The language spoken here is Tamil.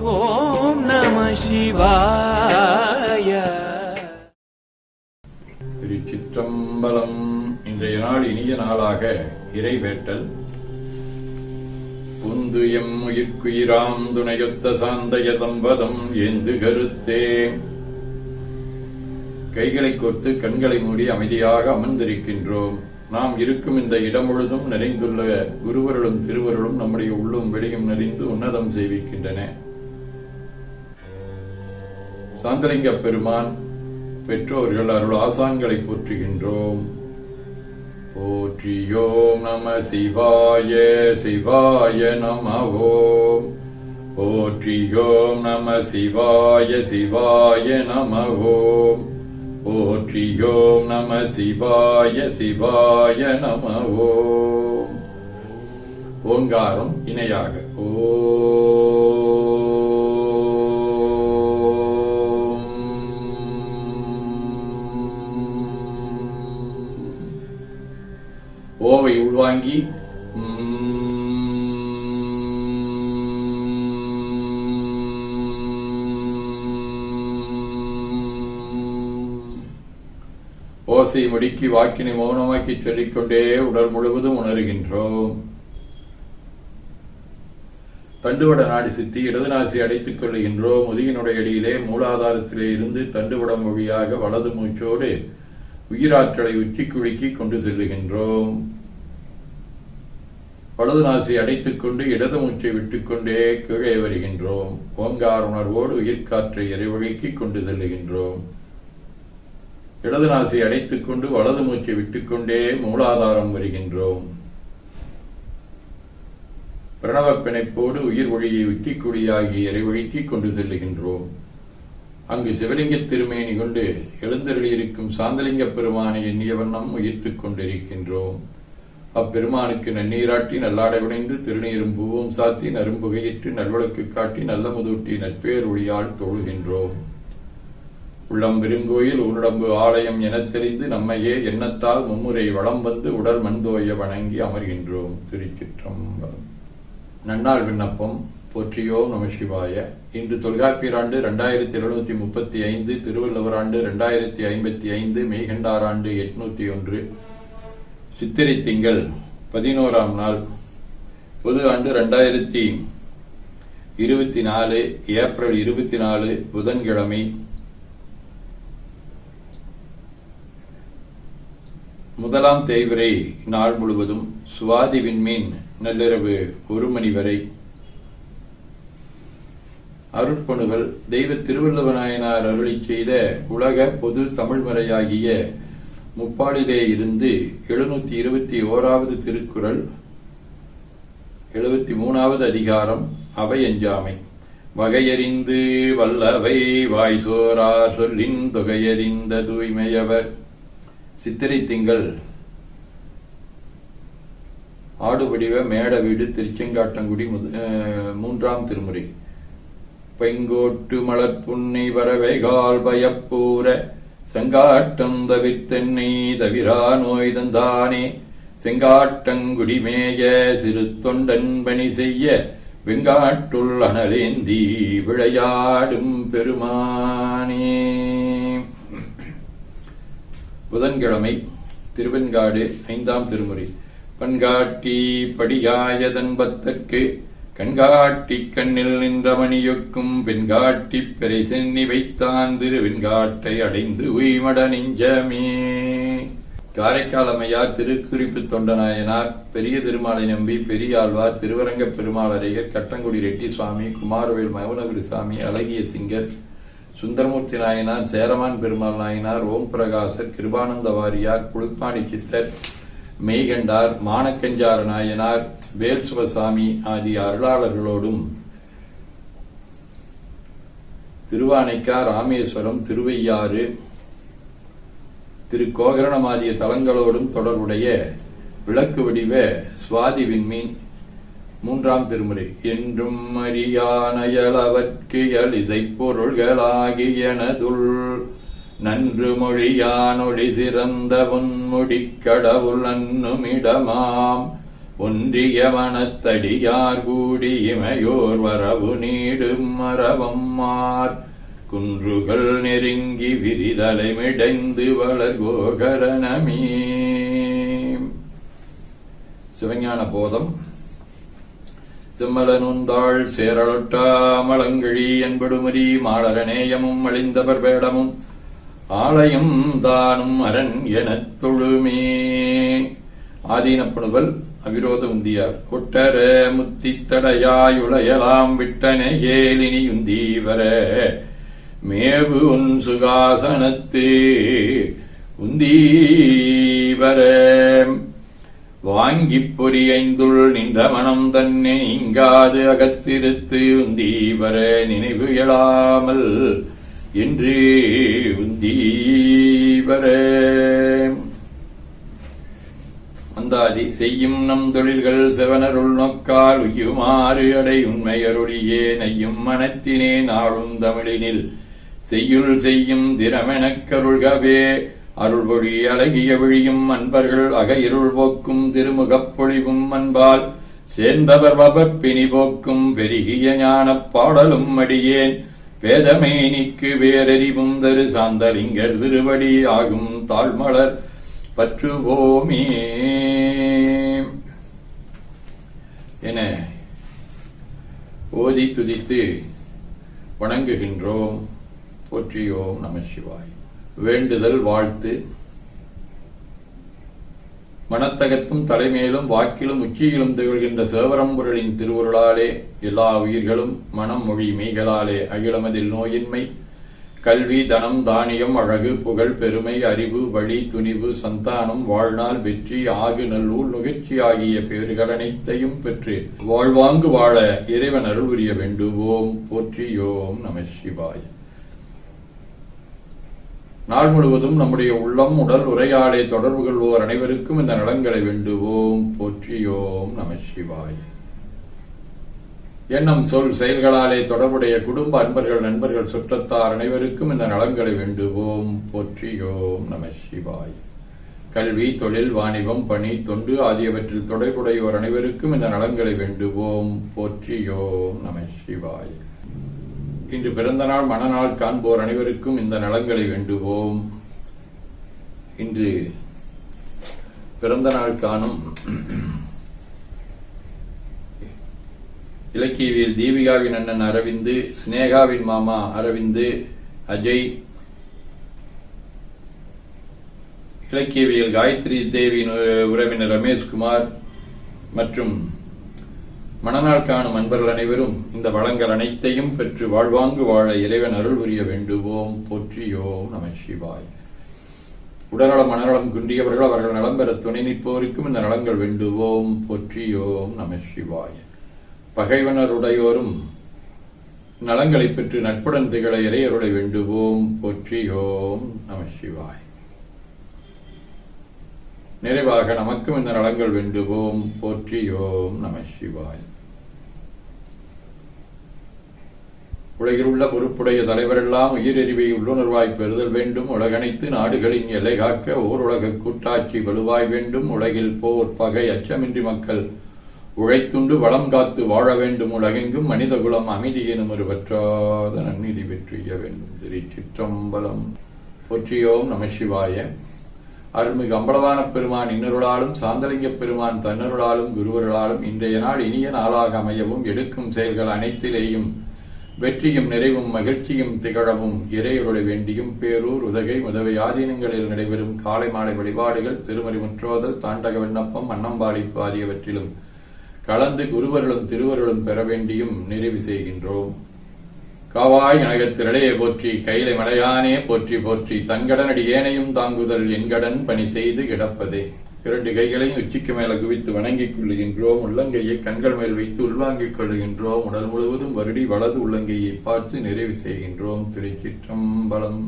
ஓம் நம சிவாய. திருச்சிற்றம்பலம். இன்றைய நாள் இனிய நாளாக இறைவேட்டல். புந்து எம் உயிர்க்குயிராம் துணையொத்த சாந்தய தம்பதம் ஏந்து கருத்தே. கைகளை கோர்த்து கண்களை மூடி அமைதியாக அமர்ந்திருக்கின்றோம். நாம் இருக்கும் இந்த இடம் முழுதும் நிறைந்துள்ள குருவருளும் திருவருளும் நம்முடைய உள்ளும் வெளியும் நிறைந்து உன்னதம் செய்விக்கின்றன. சாந்தலிங்க பெருமான் பெற்றோர்கள் அருள் ஆசான்களை போற்றுகின்றோம். போற்றியோம் நம சிவாய சிவாய நம ஓம். போற்றியோம் நம சிவாய சிவாய நம ஓம். போற்றியோம் நம சிவாய சிவாய நம ஓம். ஓங்காரம் இணையாக ஓம். ஓவை உள்வாங்கி ஓசை முடுக்கி வாக்கினை மௌனமாக்கி சொல்லிக்கொண்டே உடல் முழுவதும் உணர்கின்றோம். தண்டுவட நாடி சுத்தி இடது நாசி அடைத்துக் கொள்ளுகின்றோம். முதுகினுடைய அடியிலே மூலாதாரத்திலே இருந்து தண்டுவடம் வழியாக வலது மூச்சோடு உயிராற்றலை உச்சி குலுக்கி கொண்டு செல்லுகின்றோம். வலது நாசி அடைத்துக் கொண்டு இடது மூச்சை விட்டுக்கொண்டே கீழே வருகின்றோம். ஓங்கார உணர்வோடு உயிர்காற்றை இறைவழிக்கு கொண்டு செல்லுகின்றோம். இடது நாசி அடைத்துக் கொண்டு வலது மூச்சை விட்டுக்கொண்டே மூலாதாரம் வருகின்றோம். பிரணவ பிணைப்போடு உயிர் ஒளியை விட்டிக்குழியாகி இறைவழிக்கு கொண்டு செல்லுகின்றோம். அங்கு சிவலிங்க திருமேனி கொண்டு எழுந்தருளியிருக்கும் சாந்தலிங்க பெருமானை எண்ணிய வண்ணம் உயிர்த்துக் கொண்டிருக்கின்றோம். அப்பெருமானுக்கு நன்னீராட்டி நல்லாடை விளைந்து திருநீரும் பூவும் சாத்தி நரும்புகையிட்டு நல்வழக்கு காட்டி நல்ல முதூட்டி நட்பேர் ஒளியால் தொழுகின்றோம். உள்ளம் பெருங்கோயில் உடம்பு ஆலயம் எனத் தெரிந்து நம்மையே எண்ணத்தால் மும்முறை வளம் வந்து உடல் மண்தோய வணங்கி அமர்கின்றோம். திருச்சிற்றம்பலம். நன்னாள் விண்ணப்பம். போற்றியோம் நம சிவாய. இன்று தொல்காப்பியர் ஆண்டு 2735, திருவள்ளுவர் ஆண்டு 2055, மெய்கண்டார் ஆண்டு 801, சித்திரை திங்கள் 11ஆம் நாள், பொது ஆண்டு 2024, ஏப்ரல் 24, புதன்கிழமை. முதலாம் தேய்பிறை நாள் முழுவதும், சுவாதி விண்மீன் நள்ளிரவு 1 மணி வரை. அருட்பணுகள். தெய்வ திருவள்ளுவநாயனார் அருளி செய்த உலக பொது தமிழ்மறையாகிய முப்பாடிலே இருந்து 721வது திருக்குறள், 73வது அதிகாரம் அவையஞ்சாமை. வகையறிந்து வல்லவை வாய்சோரார் சொல்லின் தொகையறிந்த தூய்மையவர். சித்திரை திங்கள் ஆடுவடிவ மேட வீடு, திருச்செங்காட்டங்குடி, 3ஆம் திருமுறை. பைங்கோட்டு மலர்புன்னை வரவைகால் பயப்பூர செங்காட்டம் தவிர்த்தென்னை தவிரா நோய் தந்தானே. செங்காட்டங்குடிமேய சிறு தொண்டன் பணி செய்ய வெங்காட்டுள் அனலேந்தி விளையாடும் பெருமானே. புதன்கிழமை திருவெண்காடு, 5ஆம் திருமுறை. பண்காட்டி படியாயதன் பத்தற்கு கண்காட்டி கண்ணில் நின்ற மணியொக்கும் பெண்காட்டி பெரை சென்னி வைத்தான் திருவெண்காட்டை அடைந்து உய்மட நெஞ்சமே. காரைக்கால் அம்மையார், திருக்குறிப்பு தொண்டநாயனார், பெரிய திருமாலை நம்பி, பெரியாழ்வார், திருவரங்க பெருமாளரையர், கட்டங்குடி ரெட்டி சுவாமி, குமாரவேல் மௌனகுடி சாமி, அழகிய சிங்கர், சுந்தரமூர்த்தி நாயனார், சேரமான் பெருமாள் நாயனார், ஓம் பிரகாசர், கிருபானந்த வாரியார், குளிப்பாணி சித்தர், மெய்கண்டார், மானக்கஞ்சார நாயனார், வேல் சுபசாமி ஆகிய அருளாளர்களோடும் திருவானைக்கா, ராமேஸ்வரம், திருவையாறு, திருக்கோகரணம் ஆகிய தலங்களோடும் தொடர்புடைய விளக்கு வடிவ சுவாதி விண்மீன், 3ஆம் திருமுறை. என்றும் அறியானயலவர்க்கு இசைப் பொருள்களாகியனதுள் நன்று மொழியானொளி சிறந்த பொன்முடிக் கடவுள் அன்னுமிடமாம் ஒன்றிய மனத்தடியார் கூடி இமையோர் வரவு நீடும் மரவம்மார் குன்றுகள் நெருங்கி விரிதலைமிடைந்து வளர்கோகரணமே. சிவஞான போதம். செம்மலனுந்தாள் சேரலொட்டாமலங்கழி என்படுமரி மாளரநேயமும் அழிந்தவர் வேடமும் ஆலயம் தானும் அரண் எனத் தொழுமே. ஆதீனப்பணுவல் அவிரோத உந்தியார். ஒட்டர முத்தித்தடையாயுளையலாம் விட்டன ஏலினி உந்தீவர மேவு உன் சுகாசனத்து உந்தீவர வாங்கிப் பொறியைந்துள் நின்ற மனம் தன்னை இங்காது அகத்திருத்து உந்தீவர நினைவு எழாமல் என்று உந்தீவர. அந்தாதி. செய்யும் நம் தொழில்கள் செவனருள் நோக்கால் உய்யுமாறு அடை உண்மையருளியே நையும் மனத்தினே நாளும் தமிழினில் செய்யுள் செய்யும் திறமெனக் கருள்கவே அருள்பொழி அழகிய விழியும் அன்பர்கள் அக இருள் போக்கும் திருமுகப் பொழிவும் அன்பால் சேர்ந்தவர் வபப்பினி போக்கும் பெருகிய ஞானப் பாடலும் அடியேன் வேதமை நீக்கு வேறறிவும் தரு சாந்தலிங்கர் திருவடி ஆகும் தாழ்மலர் பற்றுவோமே என ஓதி துதித்து வணங்குகின்றோம். போற்றியோம் நம சிவாய். வேண்டுதல் வாழ்த்து. மனத்தகத்தும் தலைமையிலும் வாக்கிலும் உச்சியிலும் திகழ்கின்ற சிவபரம்பொருளின் திருவுருளாலே எல்லா உயிர்களும் மனம் மொழி மெய்களாலே அகிலமதில் நோயின்மை கல்வி தனம் தானியம் அழகு புகழ் பெருமை அறிவு வழி துணிவு சந்தானம் வாழ்நாள் வெற்றி ஆகு நல்லூர் நுகர்ச்சி ஆகிய பேறுகள் அனைத்தையும் பெற்று வாழ்வாங்கு வாழ இறைவன் அருள் புரிய வேண்டுவோம். போற்றியோம் நம சிவாய். நாள் முழுவதும் நம்முடைய உள்ளம் உடல் உரையாடை தொடர்பு கொள்வோர் அனைவருக்கும் இந்த நலன்களை வேண்டுவோம். போற்றியோம் நம சிவாய். எண்ணம் சொல் செயல்களாலே தொடர்புடைய குடும்ப அன்பர்கள் நண்பர்கள் சுற்றத்தார் அனைவருக்கும் இந்த நலன்களை வேண்டுவோம். போற்றியோம் நம சிவாய். கல்வி தொழில் வாணிபம் பணி தொண்டு ஆகியவற்றில் தொடர்புடையோர் அனைவருக்கும் இந்த நலன்களை வேண்டுவோம். போற்றியோம் நம சிவாய். இன்று பிறந்த நாள் மணநாள் காண்போர் அனைவருக்கும் இந்த நலன்களை வேண்டுவோம். இன்று பிறந்த நாள் காணும் இலக்கியவியல் தீபிகாவின் அண்ணன் அரவிந்து, ஸ்னேகாவின் மாமா அரவிந்து, அஜய், இலக்கியவியல் காயத்ரி தேவியின் உறவினர் ரமேஷ்குமார் மற்றும் மணநாள் காணும் அன்பர்கள் அனைவரும் இந்த வளங்கள் அனைத்தையும் பெற்று வாழ்வாங்கு வாழ இறைவன் அருள் புரிய வேண்டுவோம். போற்றியோம் நம சிவாய். உடல்நலம் மனநலம் குன்றியவர்கள் அவர்கள் நலம் பெற துணை நிற்போருக்கும் இந்த நலங்கள் வேண்டுவோம். போற்றியோம் நம சிவாய். பகைவனருடையோரும் நலங்களை பெற்று நட்புடன் திகழ இறையருளை வேண்டுவோம். போற்றியோம் நம சிவாய். நிறைவாக நமக்கும் இந்த நலங்கள் வேண்டுவோம். போற்றியோம் நம சிவாய். உலகில் உள்ள பொறுப்புடைய தலைவரெல்லாம் உயிரெறிவை உள்ளுணர்வாய் பெறுதல் வேண்டும். உலகனைத்து நாடுகளின் எல்லை காக்க ஓர் உலக கூட்டாட்சி வலுவாய் வேண்டும். உலகில் போர் பகை அச்சமின்றி மக்கள் உழைத்துண்டு வளம் காத்து வாழ வேண்டும். உலகெங்கும் மனித குலம் அமைதி எனும் ஒரு பற்றாத நன்னீதி பெற்றிய வேண்டும். திருச்சிற்றம்பலம். போற்றியோம் நம சிவாய. அருள்மிகு அம்பலவான பெருமான் இன்னருளாலும் சாந்தலிங்க பெருமான் தன்னருளாலும் குருவருளாலும் இன்றைய நாள் இனிய நாளாக அமையவும் எடுக்கும் செயல்கள் அனைத்திலேயும் வெற்றியும் நிறைவும் மகிழ்ச்சியும் திகழவும் இறையருளை வேண்டியும் பேரூர் உதகை முதவை ஆதீனங்களில் நடைபெறும் காலை மாலை வழிபாடுகள் திருமறை முற்றோதல் தாண்டக விண்ணப்பம் அன்னம்பாடிப்பு ஆகியவற்றிலும் கலந்து குருவர்களும் திருவருளும் பெற வேண்டியும் நிறைவு செய்கின்றோம். காவாய் நகத்திரடையே போற்றி கைலை மலையானே போற்றி போற்றி தன்கடனடி ஏனையும் தாங்குதல் என்கடன் பணி செய்து கிடப்பதே. இரண்டு கைகளையும் உச்சிக்கு மேல குவித்து வணங்கிக் கொள்ளுகின்றோம். உள்ளங்கையை கண்கள் மேல் வைத்து உள்வாங்கிக் கொள்ளுகின்றோம். உடல் முழுவதும் வருடி வலது உள்ளங்கையை பார்த்து நிறைவு செய்கின்றோம். திருச்சிற்றம்பலம்.